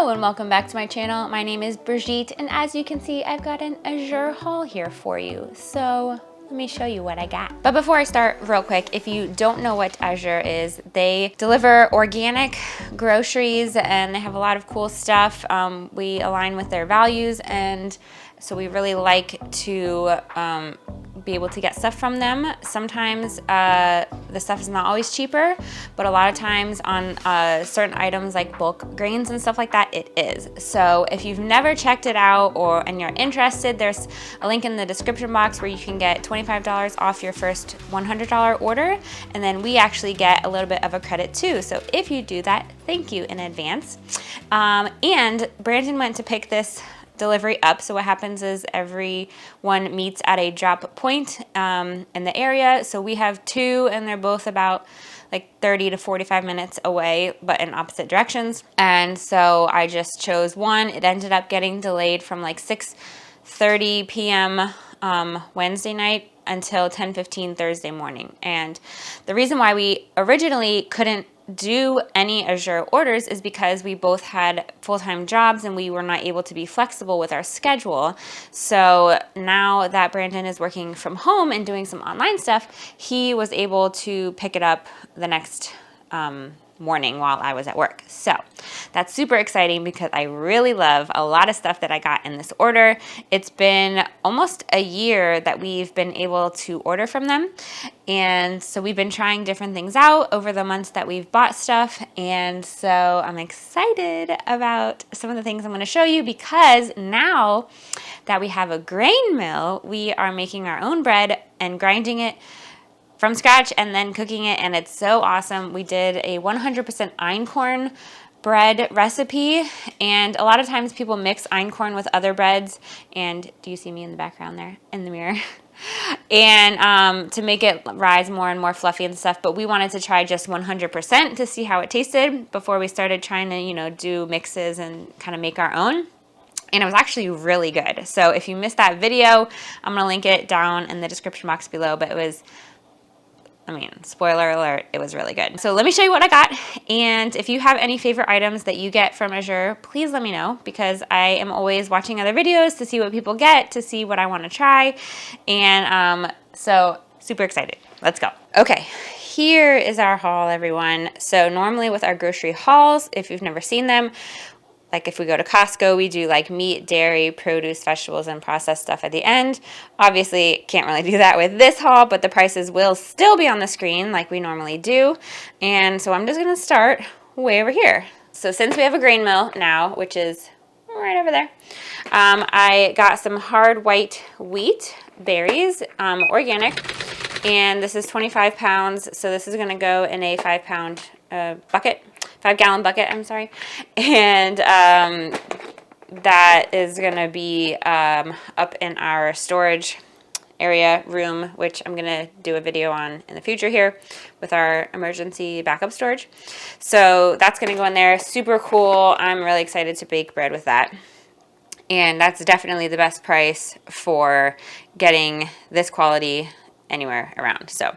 Hello and welcome back to my channel. My name is Brigitte, and as you can see, I've got an Azure haul here for you. So let me show you what I got. But before I start, real quick, if you don't know what Azure is, they deliver organic groceries and they have a lot of cool stuff. We align with their values, and so we really like to be able to get stuff from them. Sometimes the stuff is not always cheaper, but a lot of times on certain items like bulk grains and stuff like that, it is. So if you've never checked it out and you're interested, there's a link in the description box where you can get $25 off your first $100 order, and then we actually get a little bit of a credit too. So if you do that, thank you in advance. And Brandon went to pick this delivery up. So what happens is everyone meets at a drop point in the area. So we have two, and they're both about like 30 to 45 minutes away, but in opposite directions. And so I just chose one. It ended up getting delayed from like 6:30 p.m. Wednesday night until 10:15 Thursday morning. And the reason why we originally couldn't do any Azure orders is because we both had full-time jobs and we were not able to be flexible with our schedule. So now that Brandon is working from home and doing some online stuff, he was able to pick it up the next morning while I was at work. So that's super exciting because I really love a lot of stuff that I got in this order. It's been almost a year that we've been able to order from them. And so we've been trying different things out over the months that we've bought stuff. And so I'm excited about some of the things I'm going to show you, because now that we have a grain mill, we are making our own bread and grinding it from scratch and then cooking it, and it's so awesome. We did a 100% einkorn bread recipe, and a lot of times people mix einkorn with other breads, and do you see me in the background there in the mirror? And to make it rise more and more fluffy and stuff, but we wanted to try just 100% to see how it tasted before we started trying to, do mixes and kind of make our own. And it was actually really good. So if you missed that video, I'm going to link it down in the description box below, but it was, spoiler alert, it was really good. So let me show you what I got. And if you have any favorite items that you get from Azure, please let me know, because I am always watching other videos to see what people get, to see what I want to try. And so super excited. Let's go. Okay, here is our haul, everyone. So normally with our grocery hauls, if you've never seen them, like if we go to Costco, we do like meat, dairy, produce, vegetables, and processed stuff at the end. Obviously, can't really do that with this haul, but the prices will still be on the screen like we normally do. And so I'm just going to start way over here. So since we have a grain mill now, which is right over there, I got some hard white wheat berries, organic, and this is 25 pounds. So this is going to go in a 5-pound bucket. 5-gallon bucket, I'm sorry. And that is going to be up in our storage room, which I'm going to do a video on in the future here with our emergency backup storage. So that's going to go in there. Super cool. I'm really excited to bake bread with that. And that's definitely the best price for getting this quality anywhere around. So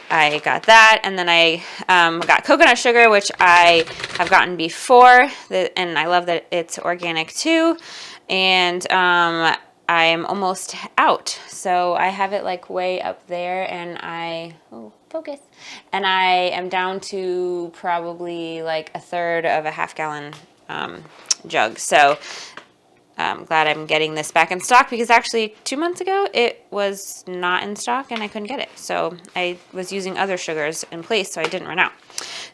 I got that, and then I got coconut sugar, which I have gotten before, and I love that it's organic too. And I'm almost out, so I have it like way up there, and focus, and I am down to probably like a third of a half-gallon jug. So I'm glad I'm getting this back in stock, because actually 2 months ago it was not in stock and I couldn't get it. So I was using other sugars in place, so I didn't run out.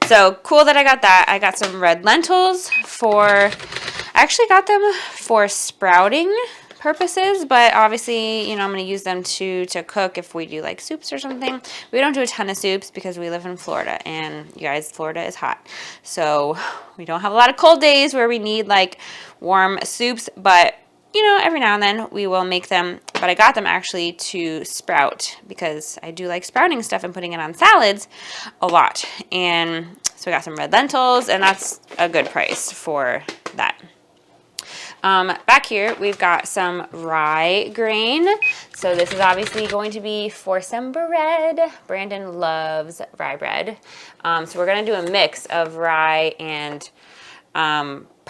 So cool that I got that. I got some red lentils I actually got them for sprouting purposes, but obviously, I'm going to use them to cook if we do like soups or something. We don't do a ton of soups because we live in Florida, and you guys, Florida is hot. So we don't have a lot of cold days where we need like warm soups, but every now and then we will make them. But I got them actually to sprout, because I do like sprouting stuff and putting it on salads a lot. And so we got some red lentils, and that's a good price for that. Back here, we've got some rye grain. So this is obviously going to be for some bread. Brandon loves rye bread. So we're going to do a mix of rye and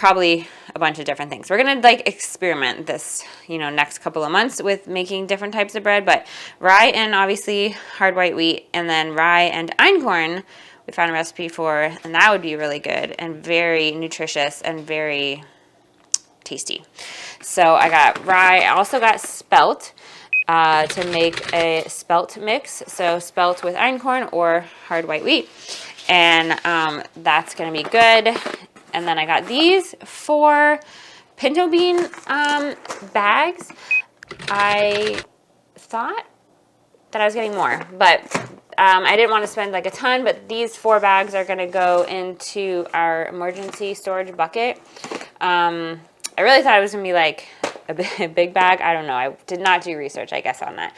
probably a bunch of different things. We're gonna like experiment this, you know, next couple of months with making different types of bread, but rye and obviously hard white wheat, and then rye and einkorn we found a recipe for, and that would be really good and very nutritious and very tasty. So I got rye. I also got spelt to make a spelt mix. So spelt with einkorn or hard white wheat. And that's going to be good. And then I got these 4 pinto bean bags. I thought that I was getting more, but I didn't want to spend like a ton, but these 4 bags are going to go into our emergency storage bucket. I really thought it was going to be like a big bag. I don't know. I did not do research, I guess, on that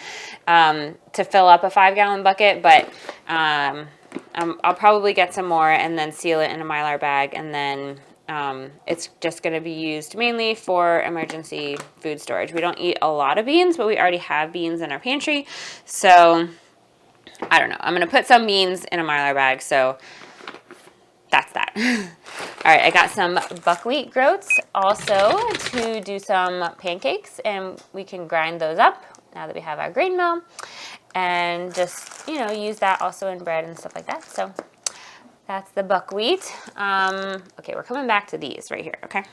to fill up a 5-gallon bucket, but I'll probably get some more and then seal it in a Mylar bag, and then it's just going to be used mainly for emergency food storage. We don't eat a lot of beans, but we already have beans in our pantry, so I don't know. I'm going to put some beans in a Mylar bag, so that's that. All right, I got some buckwheat groats also to do some pancakes, and we can grind those up now that we have our grain mill, and just, you know, use that also in bread and stuff like that. So that's the buckwheat. Okay, we're coming back to these right here, okay?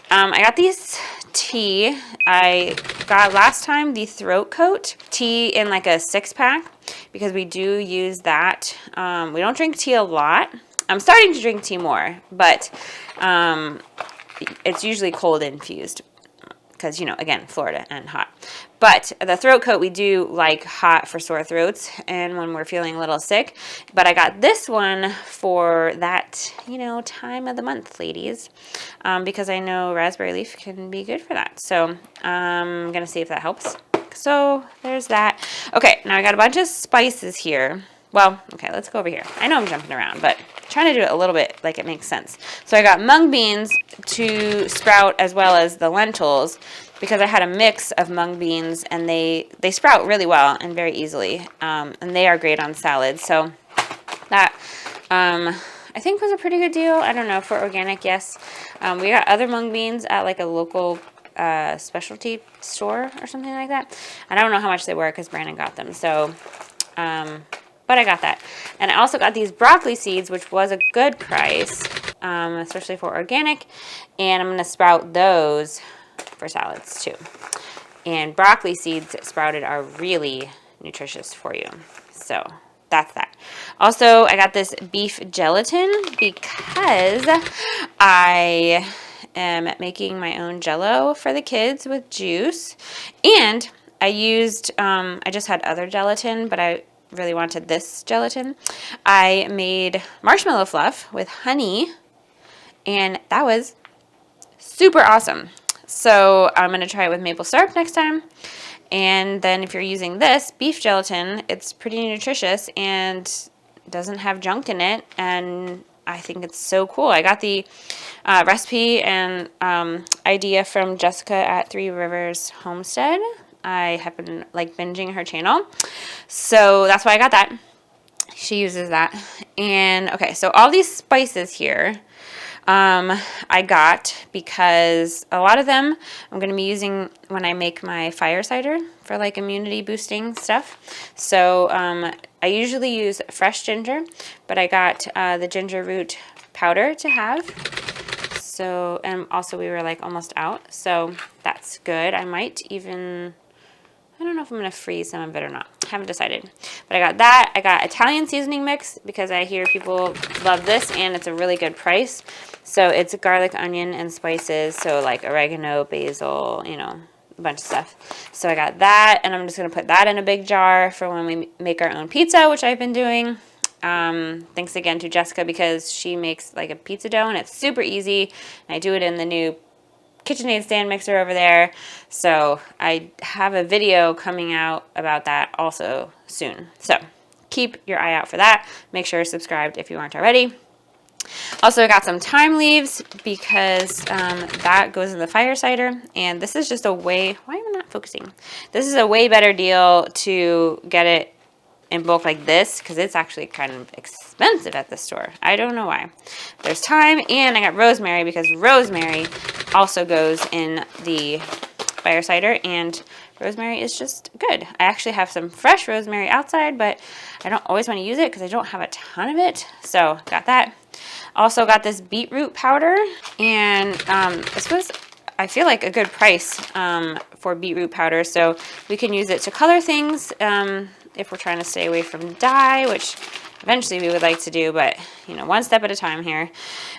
I got these tea. I got last time the throat coat tea in like a 6-pack because we do use that. We don't drink tea a lot. I'm starting to drink tea more, but it's usually cold infused because, you know, again, Florida and hot. But the throat coat we do like hot for sore throats and when we're feeling a little sick. But I got this one for that, you know, time of the month, ladies, because I know raspberry leaf can be good for that. So I'm going to see if that helps. So there's that. Okay, now I got a bunch of spices here. Well, okay, let's go over here. I know I'm jumping around, but I'm trying to do it a little bit like it makes sense. So I got mung beans to sprout as well as the lentils because I had a mix of mung beans and they sprout really well and very easily. And they are great on salads. So that I think was a pretty good deal. I don't know, for organic, yes. We got other mung beans at like a local specialty store or something like that. And I don't know how much they were because Brandon got them. So but I got that. And I also got these broccoli seeds, which was a good price, especially for organic. And I'm going to sprout those for salads too. And broccoli seeds sprouted are really nutritious for you. So that's that. Also, I got this beef gelatin because I am making my own Jell-O for the kids with juice. And I used, I just had other gelatin, but I really wanted this gelatin. I made marshmallow fluff with honey, and that was super awesome. So I'm going to try it with maple syrup next time. And then if you're using this beef gelatin, it's pretty nutritious and doesn't have junk in it, and I think it's so cool. I got the recipe and idea from Jessica at 3 Rivers Homestead. I have been like binging her channel, so that's why I got that. She uses that. And okay, so all these spices here I got because a lot of them I'm going to be using when I make my fire cider for like immunity boosting stuff. So I usually use fresh ginger, but I got the ginger root powder to have. So, and also we were like almost out, so that's good. I might even, I don't know if I'm going to freeze some of it or not. I haven't decided. But I got that. I got Italian seasoning mix because I hear people love this and it's a really good price. So it's garlic, onion, and spices. So like oregano, basil, you know, a bunch of stuff. So I got that, and I'm just going to put that in a big jar for when we make our own pizza, which I've been doing. Thanks again to Jessica because she makes like a pizza dough and it's super easy. I do it in the new KitchenAid stand mixer over there. So I have a video coming out about that also soon. So keep your eye out for that. Make sure you're subscribed if you aren't already. Also, I got some thyme leaves because that goes in the fire cider. And this is just a way, why am I not focusing? This is a way better deal to get it in bulk like this because it's actually kind of expensive at the store. I don't know why. There's thyme, and I got rosemary because rosemary also goes in the fire cider, and rosemary is just good. I actually have some fresh rosemary outside, but I don't always want to use it because I don't have a ton of it. So got that. Also got this beetroot powder, and this was, I feel like, a good price for beetroot powder. So we can use it to color things if we're trying to stay away from dye, which eventually we would like to do, but you know, one step at a time here.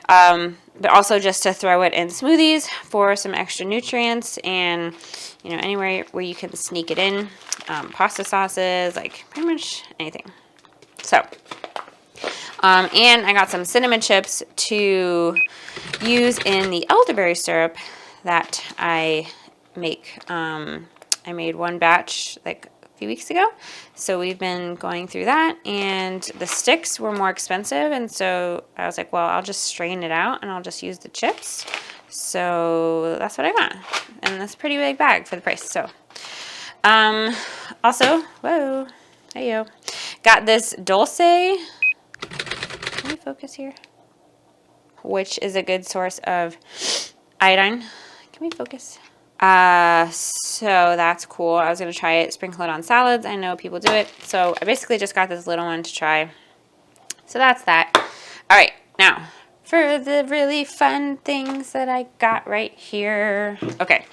But also just to throw it in smoothies for some extra nutrients, and you know, anywhere where you can sneak it in, pasta sauces, like pretty much anything. So, and I got some cinnamon chips to use in the elderberry syrup that I make. I made one batch like a few weeks ago, so we've been going through that, and the sticks were more expensive, and so I was like, well, I'll just strain it out and I'll just use the chips. So that's what I got, and that's a pretty big bag for the price. So also, whoa, hey yo, got this Dulce, can we focus here, which is a good source of iodine. Can we focus? So that's cool. I was going to try it, sprinkle it on salads. I know people do it. So I basically just got this little one to try. So that's that. All right. Now for the really fun things that I got right here. Okay.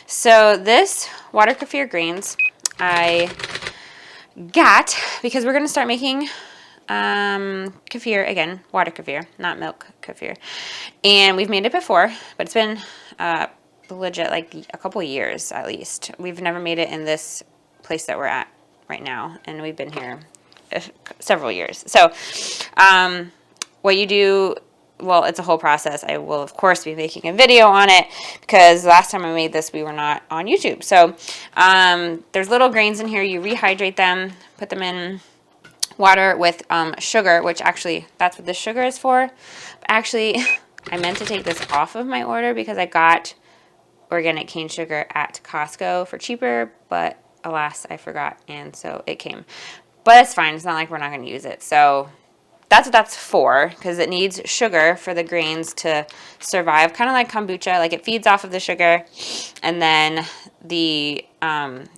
So this water kefir grains I got because we're going to start making kefir again, water kefir, not milk kefir. And we've made it before, but it's been, legit like a couple years at least. We've never made it in this place that we're at right now, and we've been here several years. So what you do, well, it's a whole process. I will of course be making a video on it because last time I made this we were not on YouTube. So there's little grains in here. You rehydrate them, put them in water with sugar, which actually that's what this sugar is for. But actually I meant to take this off of my order because I got organic cane sugar at Costco for cheaper, but alas, I forgot, and so it came. But it's fine. It's not like we're not going to use it. So that's what that's for, because it needs sugar for the grains to survive, kind of like kombucha. Like it feeds off of the sugar, and then the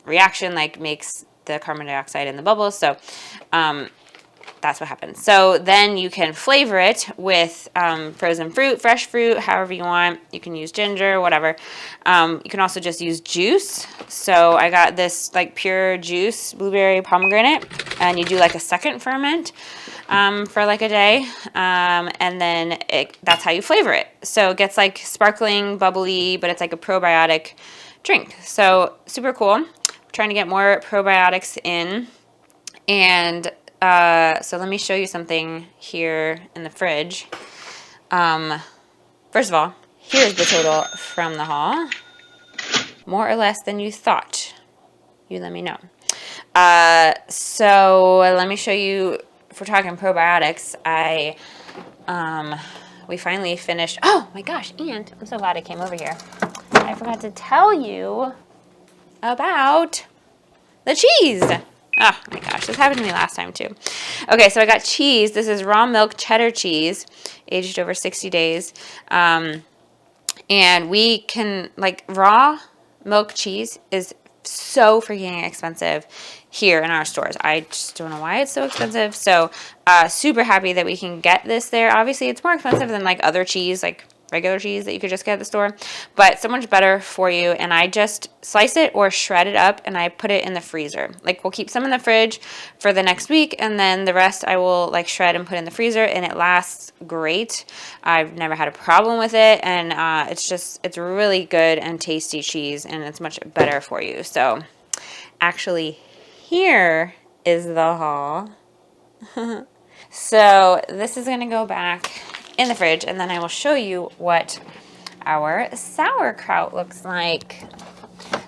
reaction like makes the carbon dioxide in the bubbles. So that's what happens. So then you can flavor it with frozen fruit, fresh fruit, however you want. You can use ginger, whatever. You can also just use juice. So I got this like pure juice, blueberry, pomegranate, and you do like a second ferment for like a day, and then that's how you flavor it. So it gets like sparkling, bubbly, but it's like a probiotic drink. So super cool. I'm trying to get more probiotics in, and so let me show you something here in the fridge. First of all, here's the total from the haul. More or less than you thought. You let me know. So let me show you, if we're talking probiotics, we finally finished, oh my gosh, and I'm so glad I came over here. I forgot to tell you about the cheese. Oh my gosh, this happened to me last time too. Okay, so I got cheese. This is raw milk cheddar cheese, aged over 60 days. And we can, like, raw milk cheese is so freaking expensive here in our stores. I just don't know why it's so expensive. So super happy that we can get this there. Obviously, it's more expensive than like other cheese, like regular cheese that you could just get at the store, but so much better for you. And I just slice it or shred it up and I put it in the freezer. Like we'll keep some in the fridge for the next week, and then the rest I will like shred and put in the freezer, and it lasts great. I've never had a problem with it, and it's really good and tasty cheese, and it's much better for you. So actually here is the haul. So this is going to go back in the fridge, and then I will show you what our sauerkraut looks like.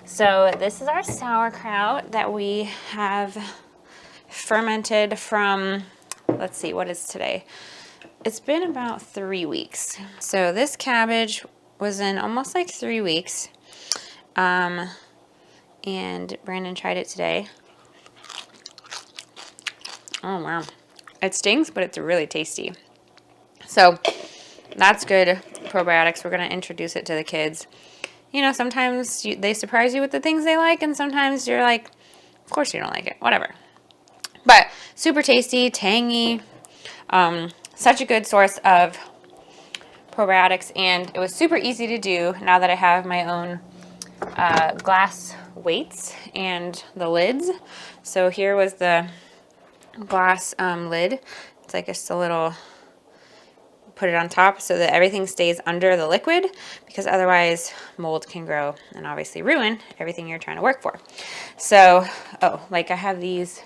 So this is our sauerkraut that we have fermented from, let's see, what is today? It's been about 3 weeks. So this cabbage was in almost like 3 weeks. And Brandon tried it today. Oh, wow. It stings, but it's really tasty. So that's good probiotics. We're going to introduce it to the kids. You know, sometimes they surprise you with the things they like, and sometimes you're like, of course you don't like it. Whatever. But super tasty, tangy. Such a good source of probiotics, and it was super easy to do now that I have my own glass weights and the lids. So here was the glass lid. It's like just a little, put it on top so that everything stays under the liquid, because otherwise mold can grow and obviously ruin everything you're trying to work for. So, like I have these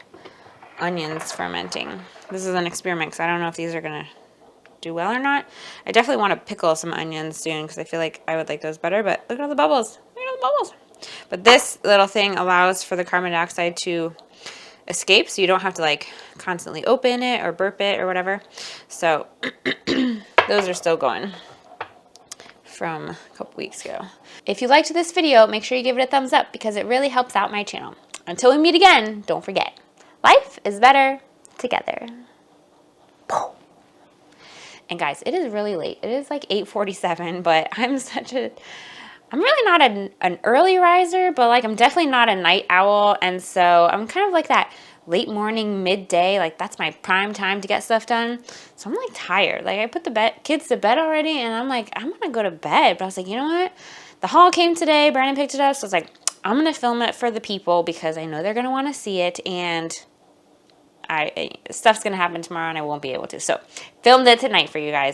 onions fermenting. This is an experiment because I don't know if these are going to do well or not. I definitely want to pickle some onions soon because I feel like I would like those better, but look at all the bubbles. Look at all the bubbles. But this little thing allows for the carbon dioxide to escape, so you don't have to like constantly open it or burp it or whatever. So those are still going from a couple weeks ago. If you liked this video, make sure you give it a thumbs up because it really helps out my channel. Until we meet again, don't forget, life is better together. And guys, it is really late. It is like 8:47, but I'm really not an early riser, but like I'm definitely not a night owl. And so I'm kind of like that late morning, midday, like that's my prime time to get stuff done. So I'm like tired. Like I put the kids to bed already, and I'm like, I'm gonna go to bed. But I was like, you know what? The haul came today, Brandon picked it up. So I was like, I'm gonna film it for the people because I know they're gonna wanna see it, and stuff's gonna happen tomorrow and I won't be able to. So filmed it tonight for you guys.